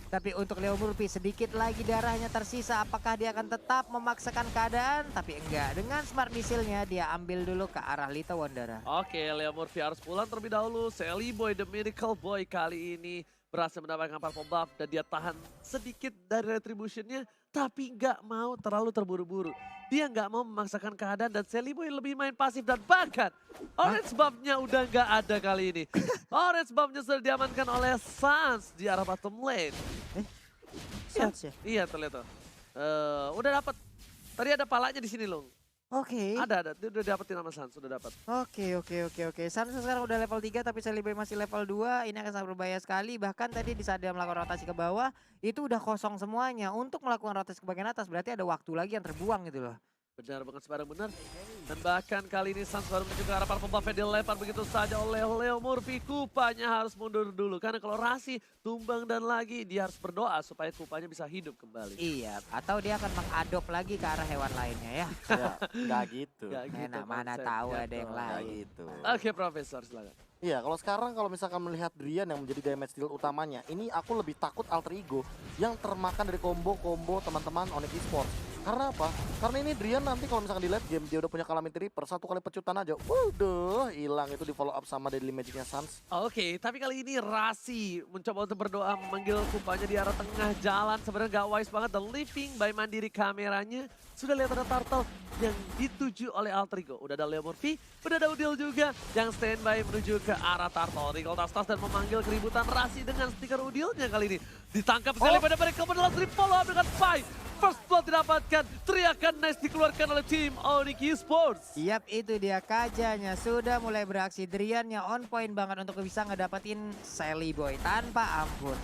Tapi untuk Leo Murphy sedikit lagi darahnya tersisa. Apakah dia akan tetap memaksakan keadaan? Tapi enggak. Dengan smart missile-nya dia ambil dulu ke arah Lita Wondara. Oke, Leo Murphy harus pulang terlebih dahulu. Sally Boy, The Miracle Boy kali ini berhasil mendapatkan purple buff dan dia tahan sedikit dari retribution-nya, tapi nggak mau terlalu terburu-buru. Dia nggak mau memaksakan keadaan dan Sally Boy lebih main pasif dan bahkan orange buff-nya udah nggak ada kali ini. Orange buff-nya sudah diamankan oleh Sans di arah bottom lane. Sans ya? Iya terlihat tuh. Udah dapat. Tadi ada palanya di sini loh. Oke. Ada. Dia udah dapetin nama Sans, sudah dapat. Oke. Sansa sekarang udah level 3 tapi Celebi masih level 2. Ini akan sangat berbahaya sekali. Bahkan tadi di saat dia melakukan rotasi ke bawah, itu udah kosong semuanya. Untuk melakukan rotasi ke bagian atas berarti ada waktu lagi yang terbuang gitu loh. Benar banget sebarang benar. Dan bahkan kali ini Sans baru menuju ke arah para pembuff yang dilempar begitu saja oleh Leo Murphy. Kupanya harus mundur dulu. Karena kalau Rasi tumbang dan lagi dia harus berdoa supaya kupanya bisa hidup kembali. Iya, atau dia akan mengadop lagi ke arah hewan lainnya ya. Ya, nggak gitu. Nggak gitu Enak, mana konsepnya tahu ada yang dong. Nggak lain. gitu. Oke Profesor silakan. Iya, kalau sekarang kalau misalkan melihat Drian yang menjadi damage deal utamanya, ini aku lebih takut alter ego yang termakan dari combo-combo teman-teman Onyx Esports. Karena apa? Karena ini Drian nanti kalau misalkan di late game dia udah punya Calamity Reaper, satu kali pecutan aja, waduh, hilang itu di follow up sama Deadly Magic-nya Sans. Oke, tapi kali ini Rasi mencoba untuk berdoa memanggil kupanya di arah tengah jalan. Sebenarnya gak wise banget. The Living by Mandiri kameranya. Sudah lihat ada Turtle yang dituju oleh Alter Ego. Udah ada Leo Murphy, udah ada Udil juga yang standby menuju ke arah Turtle. Recall tas dan memanggil keributan Rasi dengan stiker Udilnya kali ini. Ditangkap sekali pada mereka adalah follow up dengan Pai. First blood didapatkan, teriakan nice dikeluarkan oleh tim Onyx Esports. Yap, itu dia Kajanya sudah mulai beraksi. Driannya on point banget untuk bisa ngedapetin Sally Boy tanpa ampun.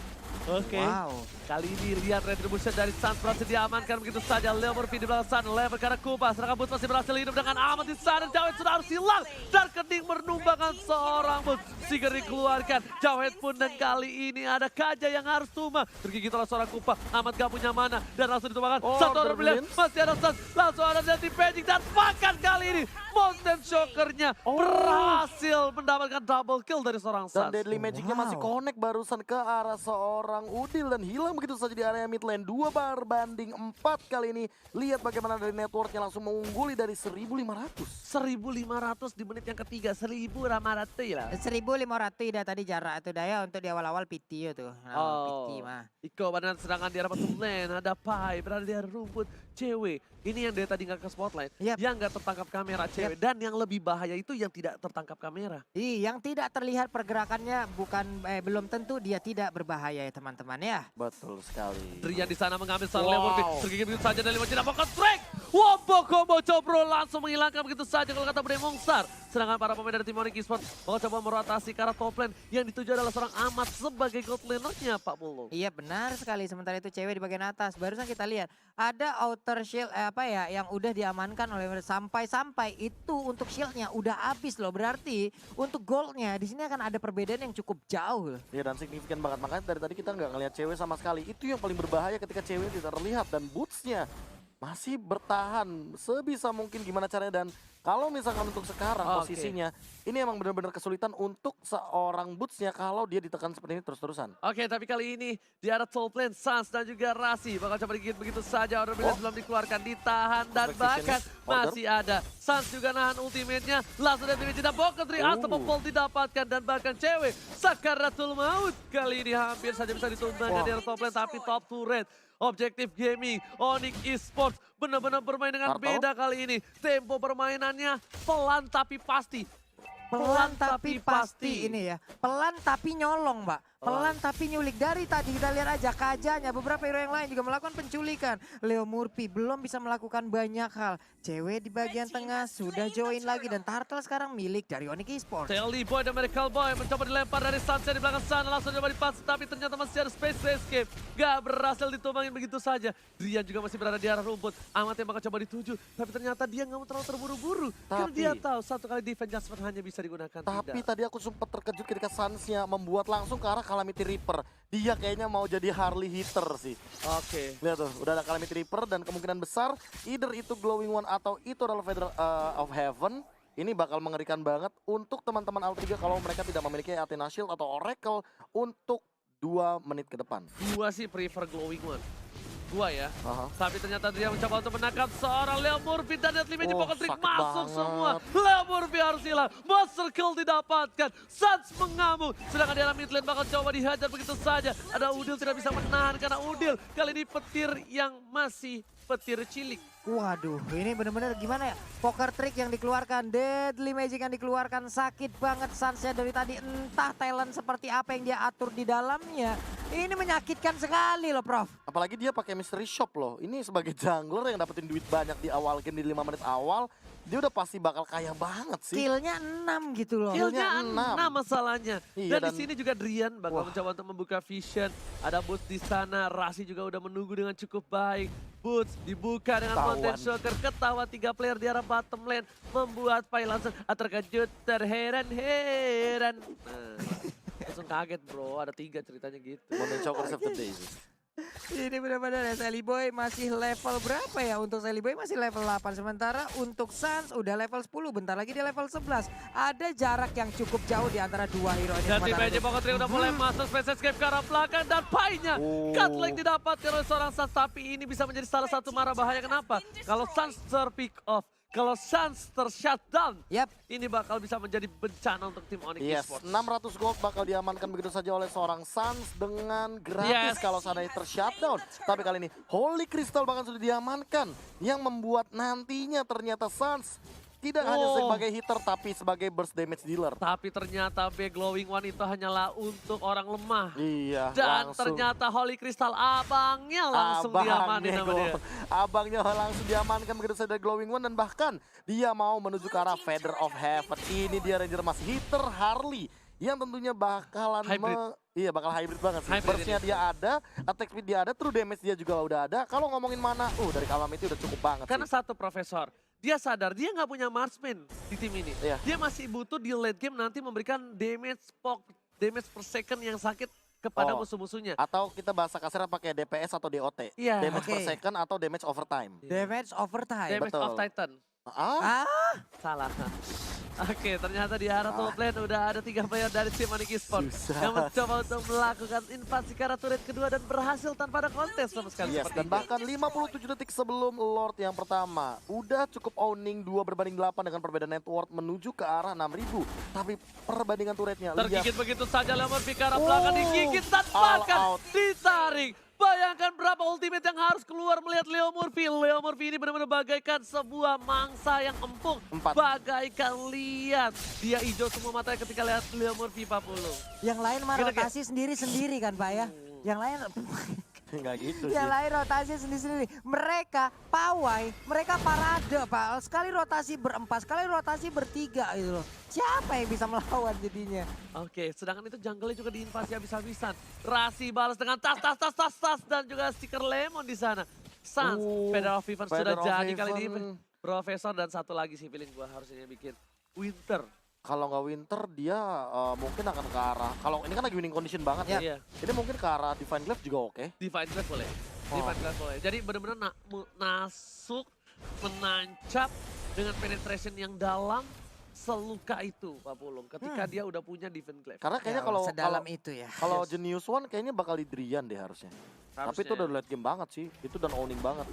Oke. Wow. Kali ini lihat retribution dari Sans berhasil diamankan begitu saja. Leo Murphy di belakang sana. Level karena Kupa. Serangan Boots masih berhasil hidup dengan aman di sana. Jawed sudah harus hilang. Dan kening menumbangkan seorang Boots. Sigar dikeluarkan. Jawed pun dan kali ini ada Kaja yang harus tumbang. Tergigit oleh seorang Kupa. Amat gak punya mana. Dan langsung ditumbangkan. Satu orang brilliant. Masih ada Sans. Langsung ada Nanti Magic. Dan bahkan kali ini Mountain Shocker-nya berhasil mendapatkan double kill dari seorang Dan Sans. Deadly Magic-nya masih connect barusan ke arah seorang Udil dan hilang begitu saja di area mid lane. 2 banding 4 kali ini. Lihat bagaimana dari networknya langsung mengungguli dari 1.500. 1.500 di menit yang ketiga, 1.000 Ramarate lah. 1.500 dah tadi jarak itu daya untuk di awal-awal PT itu. PT mah. Iko badan serangan di arah bottom lane, ada Pai berada di arah rumput. Cewek, ini yang dari tadi nggak ke spotlight, Yap. yang nggak tertangkap kamera cewek. Dan yang lebih bahaya itu yang tidak tertangkap kamera. Yang tidak terlihat pergerakannya belum tentu dia tidak berbahaya ya teman-teman ya. Betul sekali. Drian di sana mengambil seorang Leo Murphy, tergigit begitu saja dari 5 tidak fokus strike. Wombo combo Cobro langsung menghilangkan begitu saja kalau kata Bremongsar. Serangan para pemain dari tim Onyx Esports mau coba merotasi ke arah top lane yang dituju adalah seorang Amat sebagai gold laner-nya Pak Polo. Iya benar sekali, sementara itu cewek di bagian atas. Barusan kita lihat ada outer shield yang udah diamankan oleh sampai itu untuk shieldnya udah habis loh. Berarti untuk goldnya di sini akan ada perbedaan yang cukup jauh. Iya dan signifikan banget, makanya dari tadi kita nggak ngelihat cewek sama sekali. Itu yang paling berbahaya ketika cewek tidak terlihat dan bootsnya masih bertahan sebisa mungkin gimana caranya. Dan kalau misalkan untuk sekarang posisinya ini emang benar-benar kesulitan untuk seorang bootsnya kalau dia ditekan seperti ini terus-terusan. Oke, tapi kali ini di arah top lane, Sans dan juga Rasi bakal coba digigit begitu saja. Order Blast belum dikeluarkan, ditahan dan bahkan masih ada. Sans juga nahan ultimate-nya, langsung dari Vegeta Pocket Tree, Unstoppable didapatkan dan bahkan cewek Sakaratul Maut kali ini hampir saja bisa ditumbangkan di arah top lane, tapi top turret. Objektif Gaming, Onyx Esports benar-benar bermain dengan beda kali ini. Tempo permainannya pelan tapi pasti. Pelan tapi pasti ini ya. Pelan tapi nyolong, Mbak. Pelan tapi nyulik. Dari tadi kita lihat aja Kajanya, beberapa hero yang lain juga melakukan penculikan. Leo Murphy belum bisa melakukan banyak hal. Cewek di bagian tengah sudah join lagi dan Turtle sekarang milik dari Onyx Esports. Sally Boy dan Miracle Boy mencoba dilempar dari Sunset di belakang sana, langsung coba dipas, tapi ternyata masih ada space escape. Gak berhasil ditumbangin begitu saja. Drian juga masih berada di arah rumput. Amat yang bakal coba dituju, tapi ternyata dia nggak mau terlalu terburu-buru. Karena dia tahu satu kali defense adjustment hanya bisa digunakan. Tapi tadi aku sempat terkejut ketika Sans-nya membuat langsung ke arah Calamity Reaper. Dia kayaknya mau jadi Harley hitter sih. Oke. Lihat tuh, udah ada Calamity Reaper dan kemungkinan besar either itu Glowing One atau itu adalah Feather of Heaven. Ini bakal mengerikan banget untuk teman-teman Altriga kalau mereka tidak memiliki Athena Shield atau Oracle untuk 2 menit ke depan. Gua sih prefer Glowing One. Gua ya. Aha. Tapi ternyata dia mencoba untuk menangkap seorang Leo Murphy dan Deadly Magic Pocket Trick sakit masuk banget. semua. Leo Murphy harus hilang. Monster Kill didapatkan. Suns mengamuk. Sedangkan di dalam mid lane bakal coba dihajar begitu saja. Ada Udil tidak bisa menahan karena Udil kali ini petir yang masih petir cilik. Waduh, ini bener-bener gimana ya? Poker trick yang dikeluarkan, Deadly Magic yang dikeluarkan, sakit banget Sunsnya dari tadi. Entah talent seperti apa yang dia atur di dalamnya. Ini menyakitkan sekali loh, Prof. Apalagi dia pakai mystery shop loh. Ini sebagai jungler yang dapetin duit banyak di awal game di 5 menit awal, dia udah pasti bakal kaya banget sih. Killnya 6 gitu loh. Killnya Killnya 6 masalahnya. Iya, dan di dan- sini juga Drian bakal Wah. mencoba untuk membuka vision. Ada Boots di sana, Rasi juga udah menunggu dengan cukup baik. Boots dibuka dengan Ketahuan. Mountain Shocker, ketawa 3 player di arah bottom lane. Membuat Pai langsung terkejut, terheran-heran. Nah, langsung kaget bro, ada 3 ceritanya gitu. Mountain Choker Save the Day sih. Ini benar-benar ya, Sally Boy masih level berapa ya? Untuk Sally Boy masih level 8. Sementara untuk Suns udah level 10. Bentar lagi dia level 11. Ada jarak yang cukup jauh di antara dua hero ini. Dan tim sementara Magic itu. Pocket Trick udah mulai masuk Space Escape ke arah belakang dan Pai-nya. Cutlass didapatkan oleh seorang Suns, tapi ini bisa menjadi salah satu mara bahaya. Kenapa? Kalau Suns terpick off, kalau Suns ter-shutdown, Yap. ini bakal bisa menjadi bencana untuk tim Onyx Yes, Esports. 600 gold bakal diamankan begitu saja oleh seorang Suns dengan gratis Yes. kalau seandainya ter-shutdown. Tapi kali ini Holy Crystal bahkan sudah diamankan yang membuat nantinya ternyata Suns tidak hanya sebagai hitter tapi sebagai burst damage dealer. Tapi ternyata Glowing One itu hanyalah untuk orang lemah. Iya, Dan langsung. ternyata Holy Crystal abangnya langsung diamanin sama dia. Abangnya langsung diamankan begitu saja dari Glowing One dan bahkan dia mau menuju ke arah Feather of Heaven. Ini dia Ranger masih hitter Harley yang tentunya bakalan Hybrid. Iya bakal hybrid banget sih. Hybrid Burstnya dia ada, attack speed dia ada, true damage dia juga udah ada. Kalau ngomongin mana, dari Calamity udah cukup banget Karena sih. satu profesor, dia sadar dia nggak punya marksman di tim ini. Iya. Dia masih butuh di late game nanti memberikan damage per second yang sakit kepada Oh. musuh-musuhnya. Atau kita bahasa kasarnya pakai DPS atau DOT. Iya. Damage per Oke. second atau damage overtime. Damage overtime. Damage betul. of Titan. Ah, Ah, Salah. Oke, ternyata di arah top lane udah ada 3 player dari tim Onyx Esports Susah. yang mencoba untuk melakukan invasi ke arah turret kedua dan berhasil tanpa ada kontes sama sekali. yes, seperti dan itu. bahkan 57 detik sebelum Lord yang pertama. Udah cukup owning 2/8 dengan perbedaan net worth menuju ke arah 6.000. Tapi perbandingan turretnya, lihat. Tergigit begitu saja Leo Murphy ke arah Oh, belakang, digigit dan all bahkan out. ditarik. Bayangkan berapa ultimate yang harus keluar melihat Leo Murphy. Leo Murphy ini benar-benar bagaikan sebuah mangsa yang empuk. 4. Bagaikan lihat. Dia hijau semua matanya ketika lihat Leo Murphy 40. yang lain mah Gila, rotasi sendiri-sendiri kan Pak ya. Yang lain Nggak gitu sih. yang lain rotasi sendiri-sendiri. Mereka pawai, mereka parade Pak. Sekali rotasi berempat, sekali rotasi bertiga gitu loh. Siapa yang bisa melawan jadinya? Oke, sedangkan itu jungle-nya juga diinvasi habis-habisan. Rasi balas dengan tas dan juga stiker lemon di sana. Sans, Feather of Heaven sudah Feather of jadi kali ini. Heaven. Profesor dan satu lagi sih feeling gue harusnya bikin Winter. Kalau nggak Winter dia mungkin akan ke arah, kalau ini kan lagi winning condition banget ya. Iya. Ini mungkin ke arah Divine Glaive juga oke. Divine Glaive boleh. Oh. Divine Glaive boleh. Jadi benar-benar masuk, menancap dengan penetration yang dalam seluka itu Pak Pulung. Ketika dia udah punya Divine Glaive. Karena kayaknya Ya, kalau sedalam itu ya. kalau Yes. Genius One kayaknya bakal di Drian deh harusnya. Tapi Harusnya itu udah ya. late game banget sih. Itu dan owning banget.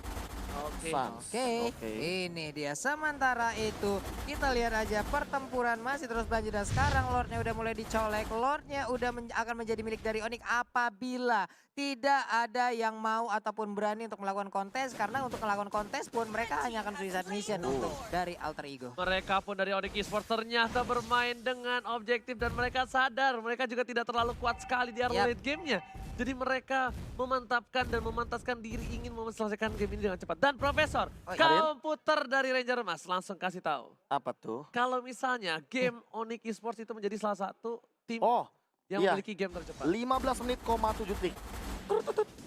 Oke. Suns. Oke, ini dia. Sementara itu kita lihat aja pertempuran masih terus berlanjut dan sekarang Lordnya udah mulai dicolek. Lordnya udah akan menjadi milik dari Onyx apabila tidak ada yang mau ataupun berani untuk melakukan kontes. Karena untuk melakukan kontes pun mereka hanya akan suicide mission untuk dari Alter Ego. Mereka pun dari Onyx Esports ternyata bermain dengan objektif dan mereka sadar mereka juga tidak terlalu kuat sekali di area Yap. late gamenya. Jadi mereka memantapkan dan memantaskan diri ingin menyelesaikan game ini dengan cepat. Dan Profesor, Oh, iya. komputer dari Ranger Mas langsung kasih tahu. Apa tuh? Kalau misalnya game Onyx Esports itu menjadi salah satu tim Oh, yang iya. memiliki game tercepat. 15 menit, 7 detik.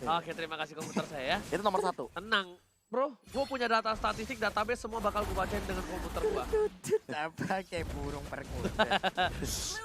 Oke, terima kasih komputer saya ya. Itu nomor 1. Tenang, Bro, gue punya data statistik, database semua bakal gue bacain dengan komputer gue. Apa kayak burung perkutut.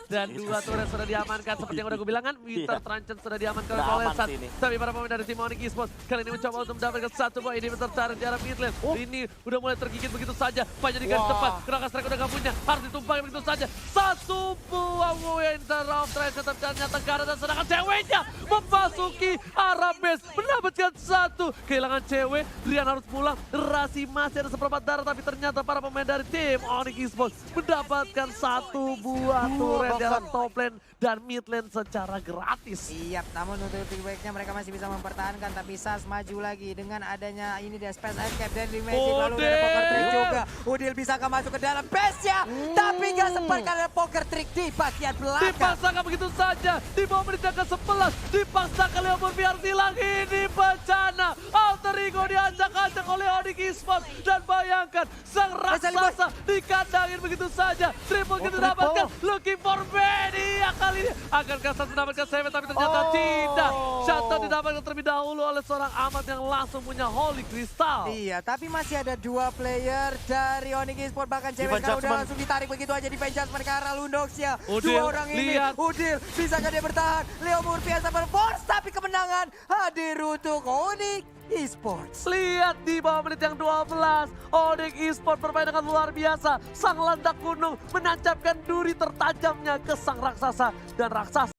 Dan 2 turret sudah diamankan, seperti yang udah gue bilang kan, Winter Truncheon sudah diamankan oleh Udah aman Polesan. sih ini. Tapi para pemain dari tim Onyx Esports kali ini mencoba untuk mendapatkan 1 poin ini tertarik di arah mid lane. Ini udah mulai tergigit begitu saja, banyak di garis Wah. depan, Kraken Strike udah gak punya, harus ditumpahkan begitu saja. 1 buah Winter of Truncheon ternyata Gara dan sedangkan ceweknya memasuki arah base, mendapatkan 1. Kehilangan cewek, Rian harus pulang, Rasi masih ada seperempat darah, tapi ternyata para pemain dari tim Onyx Esports mendapatkan 1 buah turret di arah top lane dan mid lane secara gratis. Iya, namun untuk feedbacknya mereka masih bisa mempertahankan, tapi Sas maju lagi dengan adanya ini dia Space Ice Cap dan Magic, lalu ada Poker Trick juga. Udil bisakah masuk ke dalam base-nya, tapi nggak sempat karena Poker Trick di bagian belakang. Dipaksakan begitu saja, di bawah menit ke-11, dipaksakan Leo Murphy harus hilang, ini bencana. Alter Ego diacak-acak oleh Onyx Esports, dan bayangkan sang raksasa dikandangin begitu saja. Triple kill didapatkan, looking for media kali ini. Akankah Sas mendapatkan save, tapi ternyata tidak. Shutdown didapatkan terlebih dahulu oleh seorang Ahmad yang langsung punya Holy Crystal. Iya, tapi masih ada 2 player dari Onyx Esports, bahkan cewek Defense sekarang udah Judgment. langsung ditarik begitu aja di Judgment ke arah Lundoxia. Udil, 2 orang ini, lihat. Udil, bisakah dia bertahan? Leo Murphy yang sabar force, tapi kemenangan hadir untuk Onyx Esports. Lihat di bawah menit yang 12, Onyx Esports bermain dengan luar biasa. Sang landak gunung menancapkan duri tertajamnya ke sang raksasa, dan raksasa